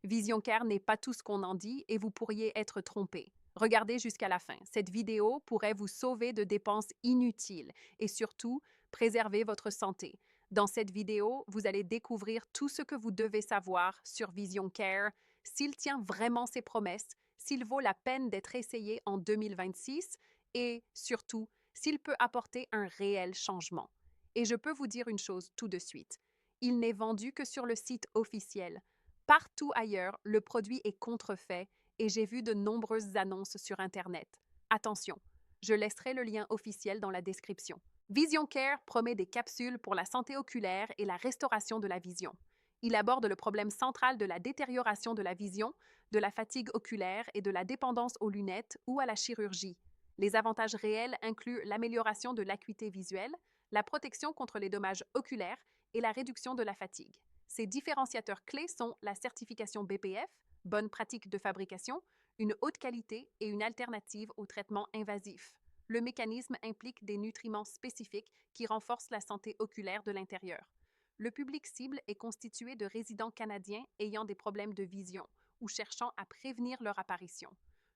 Vision Care n'est pas tout ce qu'on en dit et vous pourriez être trompé. Regardez jusqu'à la fin. Cette vidéo pourrait vous sauver de dépenses inutiles et surtout préserver votre santé. Dans cette vidéo, vous allez découvrir tout ce que vous devez savoir sur Vision Care, s'il tient vraiment ses promesses, s'il vaut la peine d'être essayé en 2026 et surtout s'il peut apporter un réel changement. Et je peux vous dire une chose tout de suite. Il n'est vendu que sur le site officiel. Partout ailleurs, le produit est contrefait et j'ai vu de nombreuses annonces sur Internet. Attention, je laisserai le lien officiel dans la description. Vision Care promet des capsules pour la santé oculaire et la restauration de la vision. Il aborde le problème central de la détérioration de la vision, de la fatigue oculaire et de la dépendance aux lunettes ou à la chirurgie. Les avantages réels incluent l'amélioration de l'acuité visuelle, la protection contre les dommages oculaires et la réduction de la fatigue. Ces différenciateurs clés sont la certification BPF, bonne pratique de fabrication, une haute qualité et une alternative au traitement invasif. Le mécanisme implique des nutriments spécifiques qui renforcent la santé oculaire de l'intérieur. Le public cible est constitué de résidents canadiens ayant des problèmes de vision ou cherchant à prévenir leur apparition.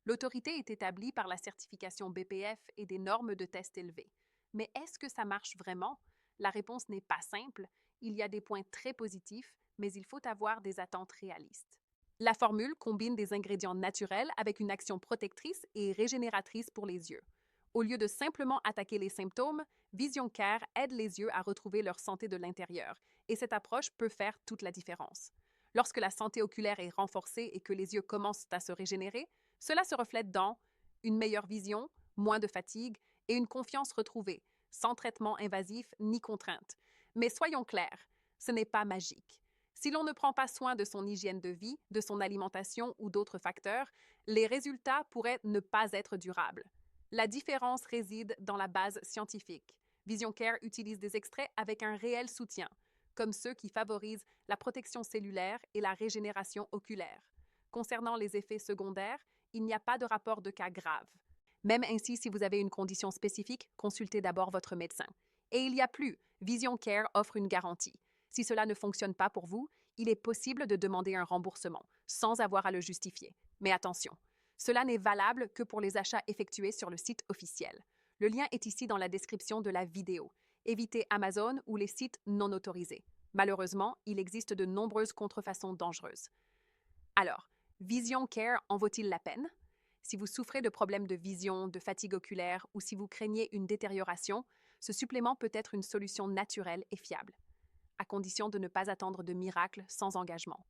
L'autorité est établie par la certification BPF et des normes de tests élevées. Mais est-ce que ça marche vraiment? La réponse n'est pas simple. Il y a des points très positifs, mais il faut avoir des attentes réalistes. La formule combine des ingrédients naturels avec une action protectrice et régénératrice pour les yeux. Au lieu de simplement attaquer les symptômes, Vision Care aide les yeux à retrouver leur santé de l'intérieur, et cette approche peut faire toute la différence. Lorsque la santé oculaire est renforcée et que les yeux commencent à se régénérer, cela se reflète dans une meilleure vision, moins de fatigue et une confiance retrouvée, sans traitement invasif ni contrainte. Mais soyons clairs, ce n'est pas magique. Si l'on ne prend pas soin de son hygiène de vie, de son alimentation ou d'autres facteurs, les résultats pourraient ne pas être durables. La différence réside dans la base scientifique. Vision Care utilise des extraits avec un réel soutien, comme ceux qui favorisent la protection cellulaire et la régénération oculaire. Concernant les effets secondaires, il n'y a pas de rapport de cas grave. Même ainsi, si vous avez une condition spécifique, consultez d'abord votre médecin. Et il y a plus, Vision Care offre une garantie. Si cela ne fonctionne pas pour vous, il est possible de demander un remboursement, sans avoir à le justifier. Mais attention, cela n'est valable que pour les achats effectués sur le site officiel. Le lien est ici dans la description de la vidéo. Évitez Amazon ou les sites non autorisés. Malheureusement, il existe de nombreuses contrefaçons dangereuses. Alors, Vision Care en vaut-il la peine? Si vous souffrez de problèmes de vision, de fatigue oculaire ou si vous craignez une détérioration, ce supplément peut être une solution naturelle et fiable, à condition de ne pas attendre de miracles sans engagement.